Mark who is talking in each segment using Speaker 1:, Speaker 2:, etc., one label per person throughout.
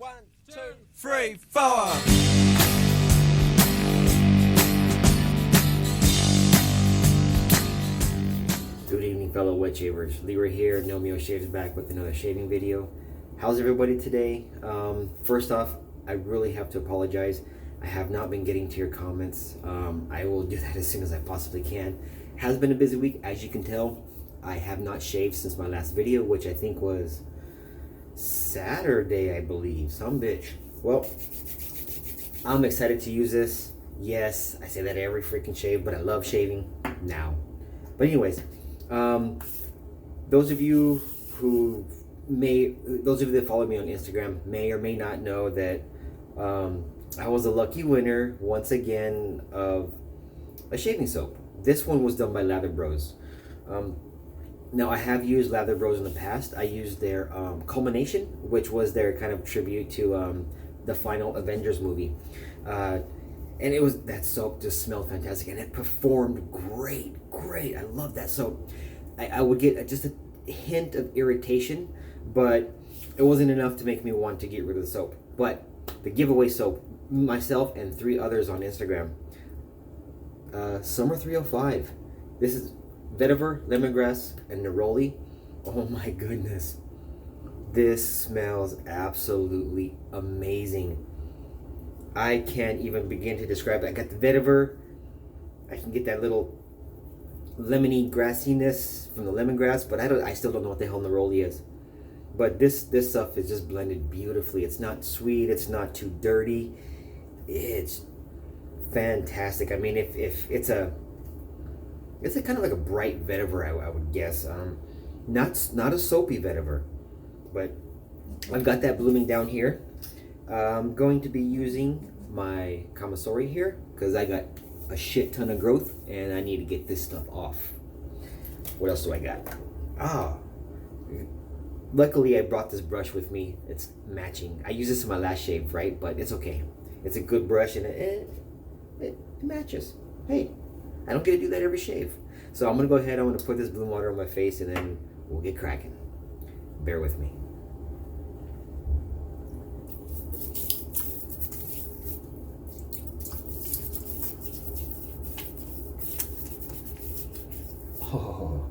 Speaker 1: 1, 2, 3, 4.
Speaker 2: Good evening, fellow wet shavers. Leroy here, Nomeo Shaves back with another shaving video. How's everybody today? First off, I really have to apologize. I have not been getting to your comments. I will do that as soon as I possibly can. Has been a busy week, as you can tell. I have not shaved since my last video, which I think was Saturday, I believe. Some bitch. Well, I'm excited to use this. Yes, I say that every freaking shave, but I love shaving now. But anyways, those of you that follow me on Instagram may or may not know that I was a lucky winner once again of a shaving soap. This one was done by Lather Bros. Now I have used Lather Bros in the past. I used their Culmination, which was their kind of tribute to the final Avengers movie. And that soap just smelled fantastic and it performed great. I love that soap. I would get just a hint of irritation, but it wasn't enough to make me want to get rid of the soap. But the giveaway soap, myself and 3 others on Instagram, Summer 305. This is vetiver, lemongrass, and neroli. Oh my goodness. This smells absolutely amazing. I can't even begin to describe it. I got the vetiver. I can get that little lemony grassiness from the lemongrass, but I still don't know what the hell neroli is. But this stuff is just blended beautifully. It's not sweet, it's not too dirty. It's fantastic. I mean, if it's a kind of like a bright vetiver, I would guess. Not a soapy vetiver, but I've got that blooming down here. I'm going to be using my Kamasori here because I got a shit ton of growth and I need to get this stuff off. What else do I got? Luckily I brought this brush with me. It's matching. I used this in my last shave, right? But it's okay. It's a good brush and it matches. Hey, I don't get to do that every shave. So I'm gonna go ahead, I'm gonna put this bloom water on my face and then we'll get cracking. Bear with me. Oh.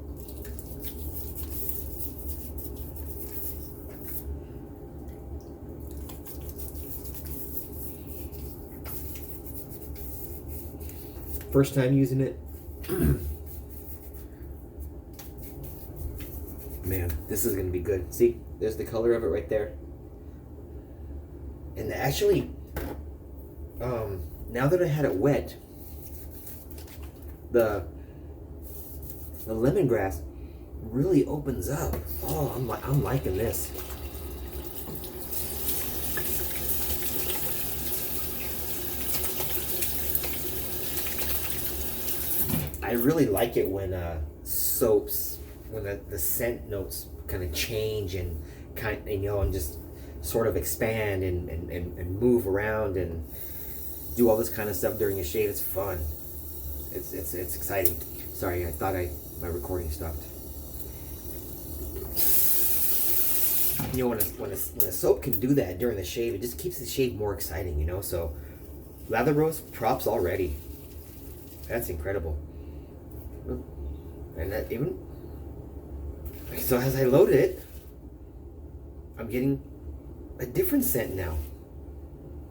Speaker 2: First time using it. Man, this is gonna be good. See, there's the color of it right there. And actually, now that I had it wet, the lemongrass really opens up. Oh, I'm liking this. I really like it when soaps, when the scent notes kind of change and and just sort of expand and move around and do all this kind of stuff during a shave. It's fun. It's exciting. Sorry, I thought my recording stopped. You know, when a soap can do that during the shave, it just keeps the shave more exciting, you know? So, Lather Bros, props already. That's incredible. And that even... So as I load it, I'm getting a different scent now.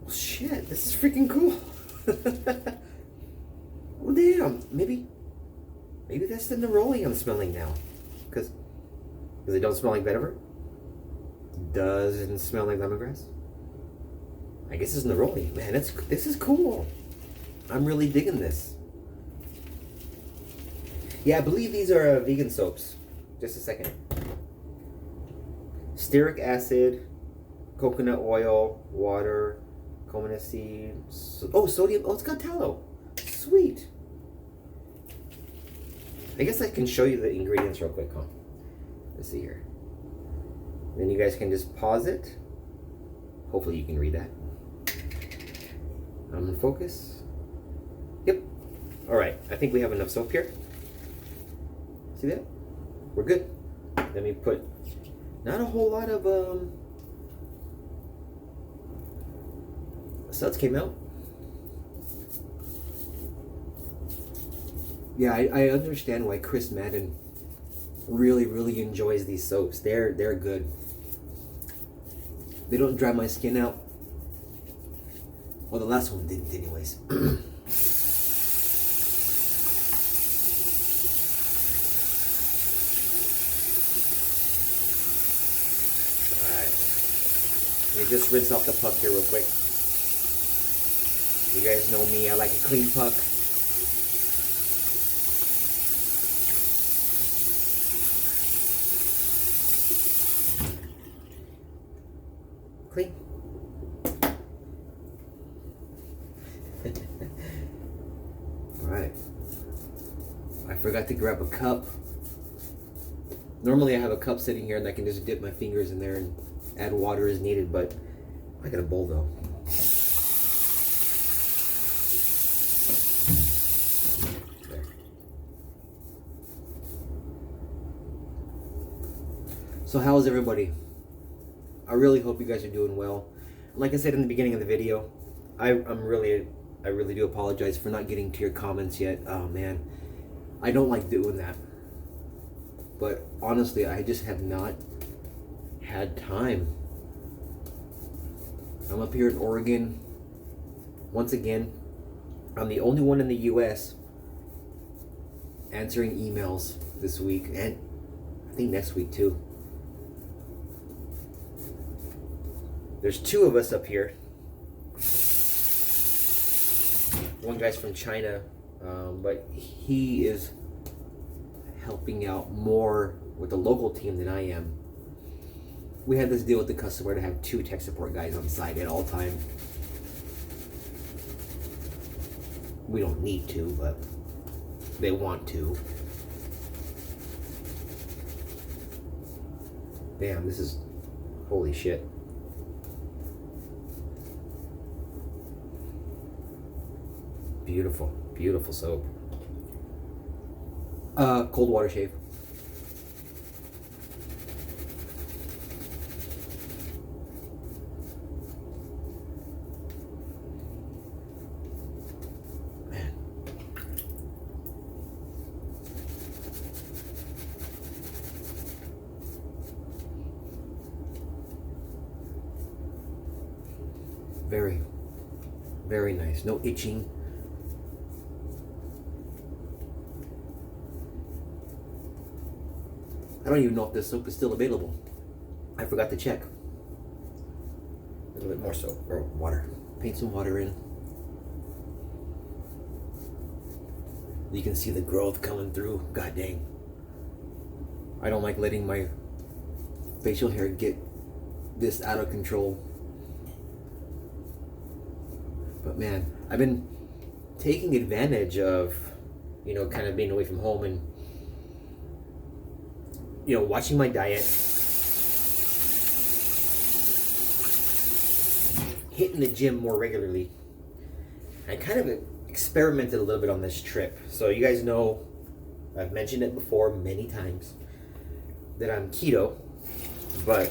Speaker 2: Well, shit, this is freaking cool. Well, damn, maybe that's the neroli I'm smelling now. Because it don't smell like vetiver. Doesn't smell like lemongrass. I guess it's neroli. Man, this is cool. I'm really digging this. Yeah, I believe these are vegan soaps. Just a second. Stearic acid, coconut oil, water, coconut seed. Sodium. Oh, it's got tallow. Sweet. I guess I can show you the ingredients real quick, huh? Let's see here. Then you guys can just pause it. Hopefully you can read that. I'm in focus. Yep. All right. I think we have enough soap here. See that? We're good. Let me put not a whole lot of suds came out. Yeah, I understand why Chris Madden really enjoys these soaps. They're good. They don't dry my skin out. Well, the last one didn't anyways. Alright. Let me just rinse off the puck here real quick. You guys know me, I like a clean puck. Clean. Alright. I forgot to grab a cup. Normally I have a cup sitting here and I can just dip my fingers in there and add water as needed, but I got a bowl though. There. So how is everybody? I really hope you guys are doing well. Like I said in the beginning of the video, I really do apologize for not getting to your comments yet. Oh man, I don't like doing that. But honestly, I just have not had time. I'm up here in Oregon. Once again, I'm the only one in the US answering emails this week, and I think next week too. There's two of us up here. One guy's from China, but he is helping out more with the local team than I am. We had this deal with the customer to have 2 tech support guys on site at all time. We don't need to, but they want to. Damn, this is holy shit. Beautiful, beautiful soap. Cold water shave. Man. Very, very nice. No itching. I don't even know if this soap is still available. I forgot to check. A little bit more soap, or water. Paint some water in. You can see the growth coming through. God dang. I don't like letting my facial hair get this out of control. But man, I've been taking advantage of, you know, kind of being away from home and, you know, watching my diet, hitting the gym more regularly. I kind of experimented a little bit on this trip. So you guys know, I've mentioned it before many times, that I'm keto, but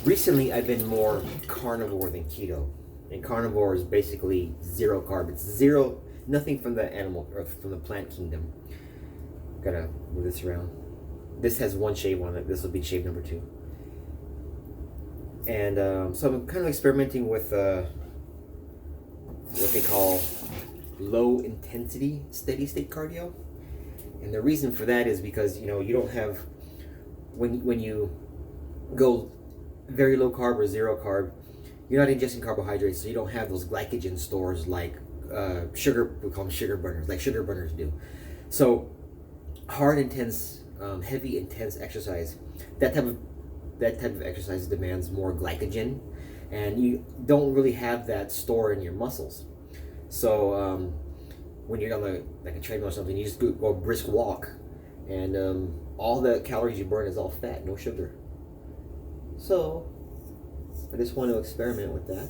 Speaker 2: recently I've been more carnivore than keto. And carnivore is basically zero carb. It's zero, nothing from the animal or from the plant kingdom. Gotta move this around. This has 1 shave on it. This will be shave number 2. And so I'm kind of experimenting with what they call low intensity steady state cardio. And the reason for that is because, you know, you don't have, when you go very low carb or zero carb, you're not ingesting carbohydrates, so you don't have those glycogen stores like sugar, we call them sugar burners, like sugar burners do. So hard, intense, heavy, intense exercise, that type of exercise demands more glycogen, and you don't really have that store in your muscles. So when you're on like a treadmill or something, you just go a brisk walk, and all the calories you burn is all fat, no sugar. So I just want to experiment with that.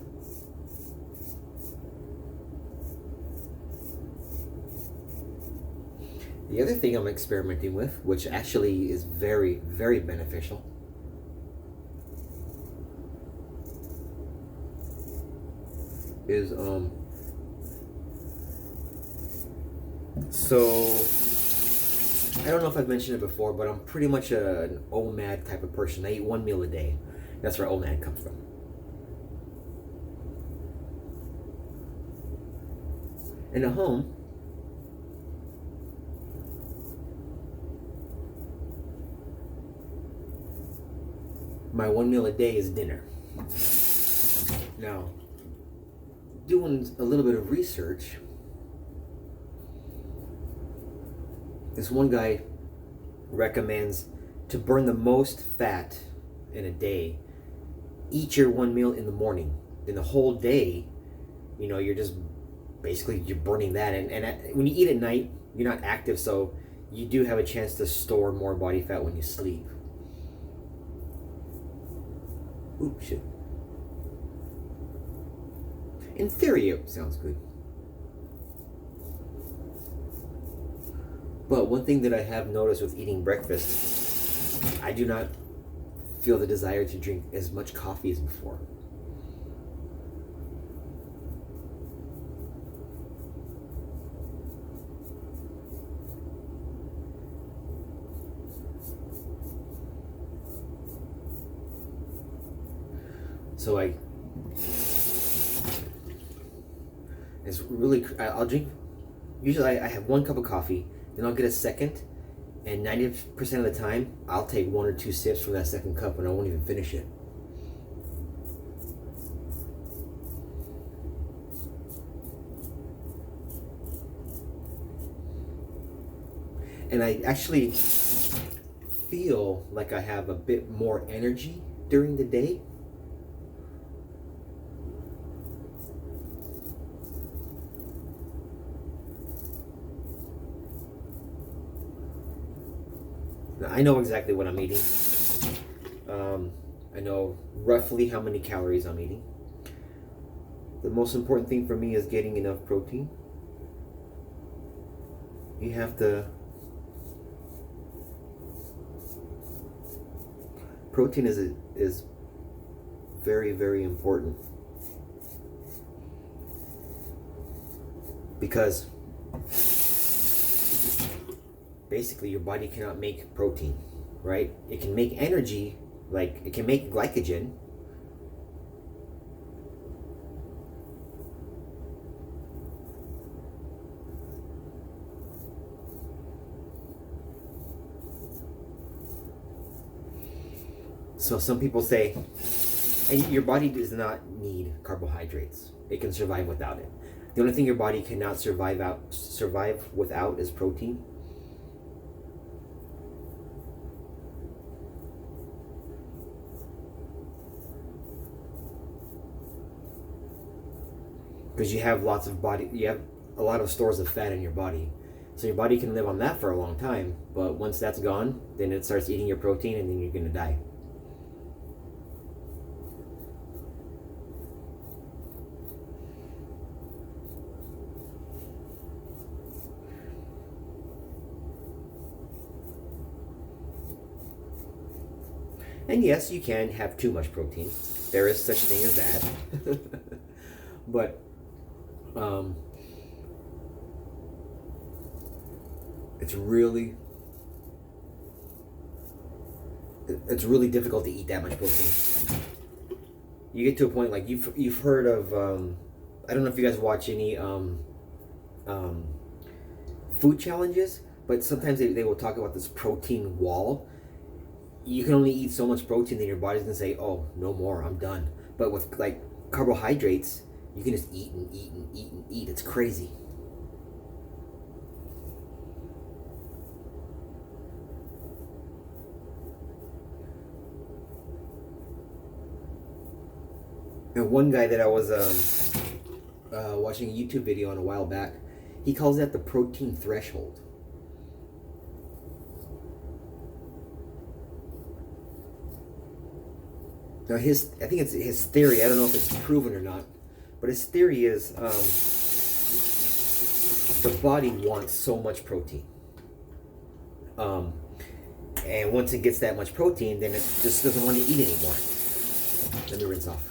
Speaker 2: The other thing I'm experimenting with, which actually is very, very beneficial, is so I don't know if I've mentioned it before, but I'm pretty much an OMAD type of person. I eat 1 meal a day. That's where OMAD comes from. And at home, my 1 meal a day is dinner. Now, doing a little bit of research, this one guy recommends to burn the most fat in a day, eat your 1 meal in the morning. Then the whole day, you're just basically you're burning that. And when you eat at night, you're not active, so you do have a chance to store more body fat when you sleep. Ooh, shit. In theory, it sounds good. But one thing that I have noticed with eating breakfast, I do not feel the desire to drink as much coffee as before. So it's really, I'll drink, usually I have 1 cup of coffee, then I'll get a second, and 90% of the time, I'll take 1 or 2 sips from that second cup and I won't even finish it. And I actually feel like I have a bit more energy during the day. Now, I know exactly what I'm eating. I know roughly how many calories I'm eating. The most important thing for me is getting enough protein. You have to... Protein is very, very important. Because basically your body cannot make protein, right? It can make energy, like it can make glycogen. So some people say, and your body does not need carbohydrates. It can survive without it. The only thing your body cannot survive without is protein. Because you have you have a lot of stores of fat in your body. So your body can live on that for a long time, but once that's gone, then it starts eating your protein and then you're gonna die. And yes, you can have too much protein. There is such thing as that. But it's really difficult to eat that much protein. You get to a point like you've heard of I don't know if you guys watch any food challenges, but sometimes they will talk about this protein wall. You can only eat so much protein that your body's gonna say, oh, no more, I'm done. But with like carbohydrates, you can just eat and eat and eat and eat. It's crazy. And one guy that I was watching a YouTube video on a while back, he calls that the protein threshold. Now I think it's his theory, I don't know if it's proven or not, but his theory is the body wants so much protein. And once it gets that much protein, then it just doesn't want to eat anymore. Let me rinse off.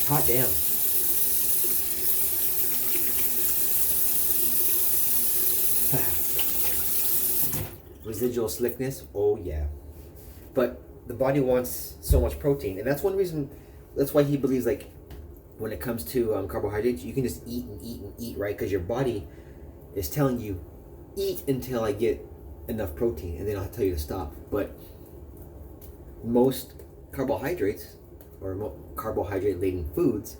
Speaker 2: Hot damn. Residual slickness, oh yeah. But the body wants so much protein, and that's one reason. That's why he believes, like, when it comes to carbohydrates, you can just eat and eat and eat, right? Because your body is telling you, eat until I get enough protein, and then I'll tell you to stop. But most carbohydrates or carbohydrate-laden foods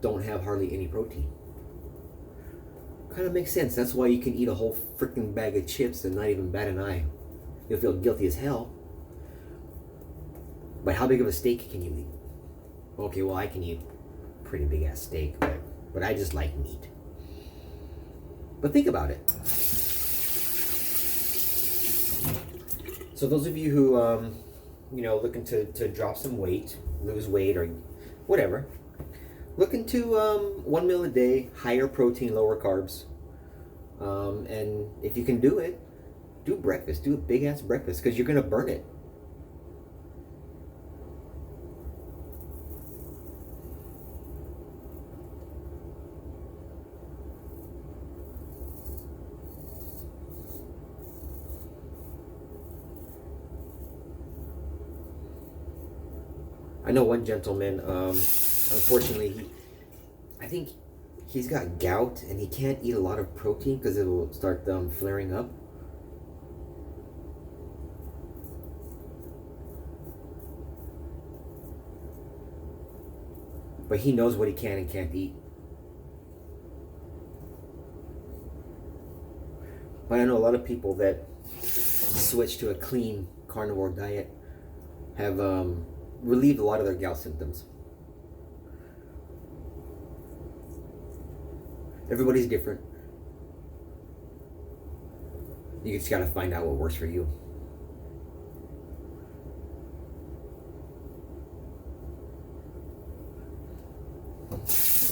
Speaker 2: don't have hardly any protein. Kind of makes sense. That's why you can eat a whole freaking bag of chips and not even bat an eye. You'll feel guilty as hell. But how big of a steak can you eat? Okay, well, I can eat a pretty big ass steak, but I just like meat. But think about it. So those of you who looking to drop some weight, lose weight, or whatever, look into 1 meal a day, higher protein, lower carbs. And if you can do it, do breakfast. Do a big ass breakfast, because you're gonna burn it. I know one gentleman, unfortunately, I think he's got gout and he can't eat a lot of protein because it'll start flaring up. But he knows what he can and can't eat. But I know a lot of people that switch to a clean carnivore diet have relieved a lot of their gout symptoms. Everybody's different. You just gotta find out what works for you.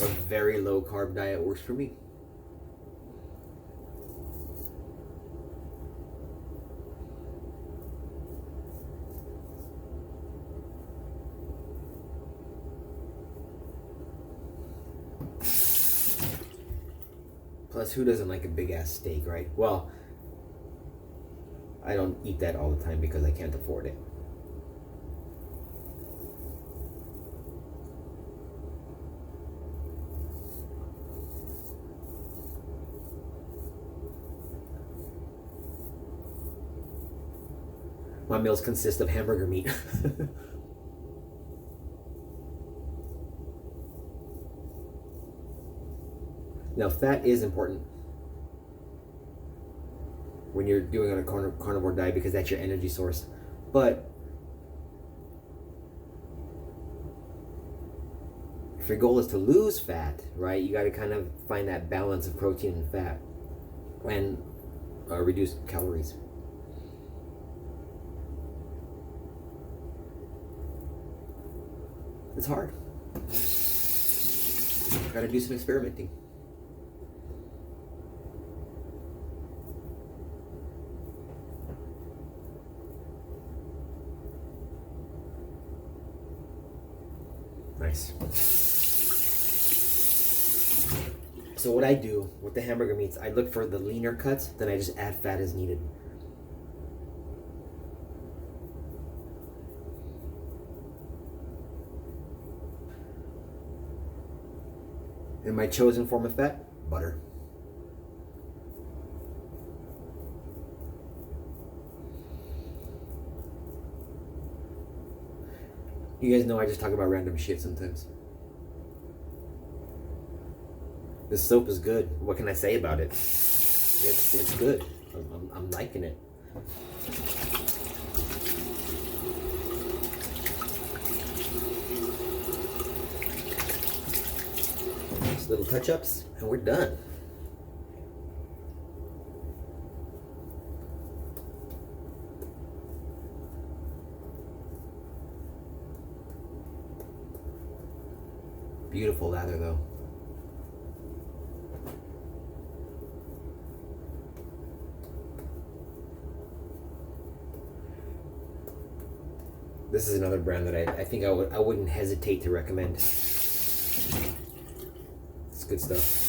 Speaker 2: A very low carb diet works for me. Plus, who doesn't like a big ass steak, right? Well, I don't eat that all the time because I can't afford it. My meals consist of hamburger meat. Now, fat is important when you're doing on a carnivore diet because that's your energy source. But if your goal is to lose fat, right, you got to kind of find that balance of protein and fat and reduce calories. It's hard. Got to do some experimenting. Nice. So what I do with the hamburger meats, I look for the leaner cuts, then I just add fat as needed. And my chosen form of fat, butter. You guys know I just talk about random shit sometimes. This soap is good. What can I say about it? It's good. I'm liking it. Just little touch-ups, and we're done. Beautiful lather, though. This is another brand that I think I wouldn't hesitate to recommend. good stuff.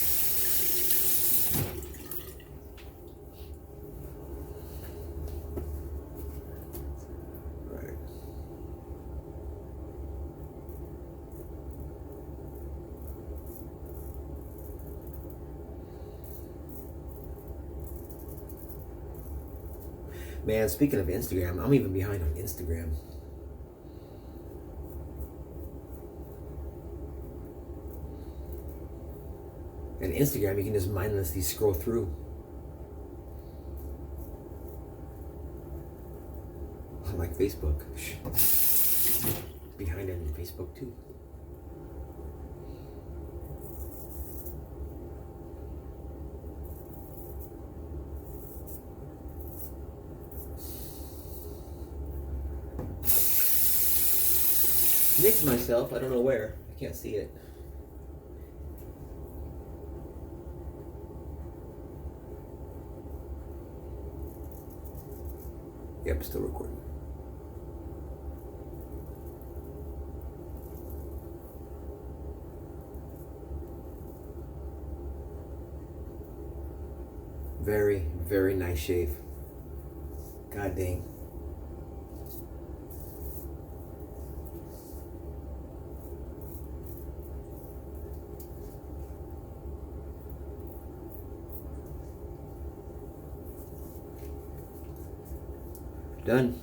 Speaker 2: Man, speaking of Instagram, I'm even behind on Instagram. And Instagram, you can just mindlessly scroll through. Unlike Facebook. Behind on Facebook too. Next to myself, I don't know where. I can't see it. Yep, still recording. Very, very nice shave. God dang. Done.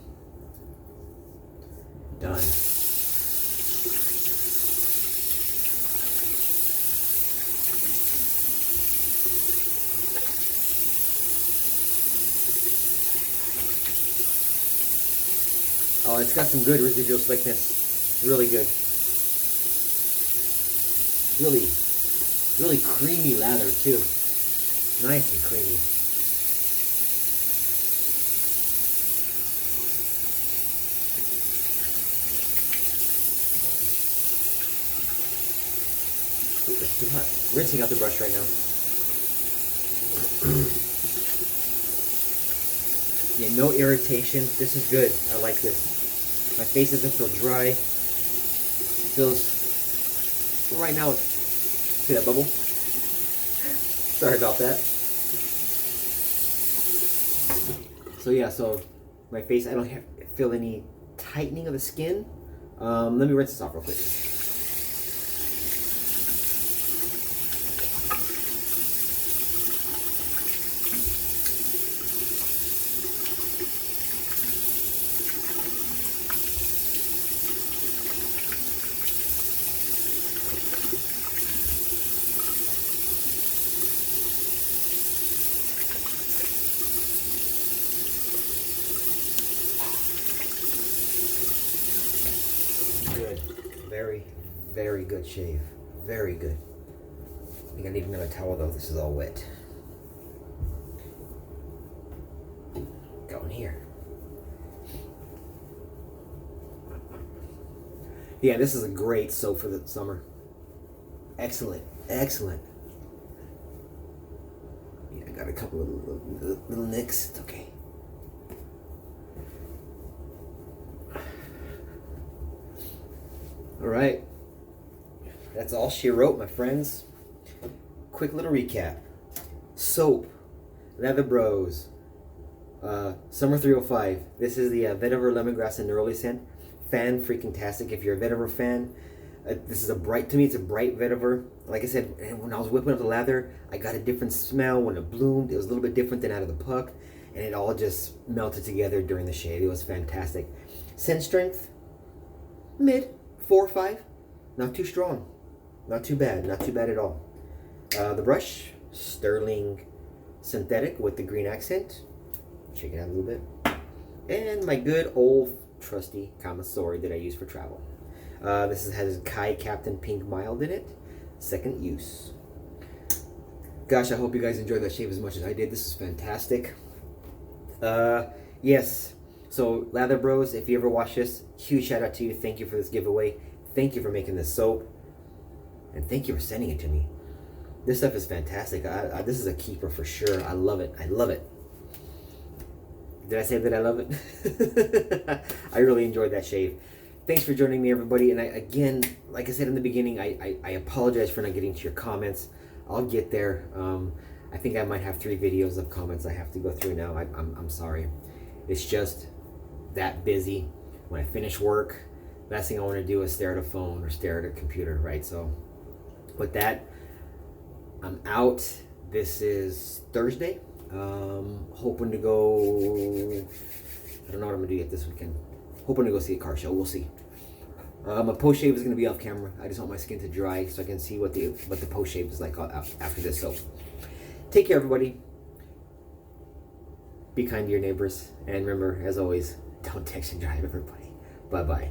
Speaker 2: Done. Oh, it's got some good residual slickness. Really good. Really creamy lather too. Nice and creamy. Ooh, that's too hot. Rinsing out the brush right now. Yeah, no irritation. This is good. I like this. My face doesn't feel dry. Feels, right now, see that bubble? Sorry about that. So yeah, so my face, I don't feel any tightening of the skin. Let me rinse this off real quick. Good. Very, very good shave. Very good. I think I need another towel though. This is all wet. Going here. Yeah, this is a great soap for the summer. Excellent. Excellent. Yeah, I got a couple of little nicks. It's okay. All right, that's all she wrote, my friends. Quick little recap. Soap, Lather Bros, Summer 305. This is the vetiver lemongrass and neroli scent. Fan freaking tastic. If you're a vetiver fan, this is a bright, to me it's a bright vetiver. Like I said, when I was whipping up the lather, I got a different smell. When it bloomed, it was a little bit different than out of the puck, and it all just melted together during the shave. It was fantastic. Scent strength, mid. 4 or 5, not too strong, not too bad at all. The brush, sterling synthetic with the green accent. Check it out a little bit. And my good old trusty Kamasori that I use for travel. This has Kai Captain Pink Mild in it. Second use. Gosh, I hope you guys enjoyed that shave as much as I did. This is fantastic. Yes. So, Lather Bros, if you ever watch this, huge shout out to you. Thank you for this giveaway. Thank you for making this soap. And thank you for sending it to me. This stuff is fantastic. This is a keeper for sure. I love it. I love it. Did I say that I love it? I really enjoyed that shave. Thanks for joining me, everybody. And again, like I said in the beginning, I apologize for not getting to your comments. I'll get there. I think I might have 3 videos of comments I have to go through now. I'm sorry. It's just that busy. When I finish work, last thing I want to do is stare at a phone or stare at a computer, right? So with that, I'm out. This is Thursday. Hoping to go. I don't know what I'm gonna do yet this weekend. Hoping to go see a car show. We'll see. My post shave is gonna be off camera. I just want my skin to dry so I can see what the post shave is like after this. So take care, everybody. Be kind to your neighbors, and remember, as always, don't text and drive, everybody. Bye bye.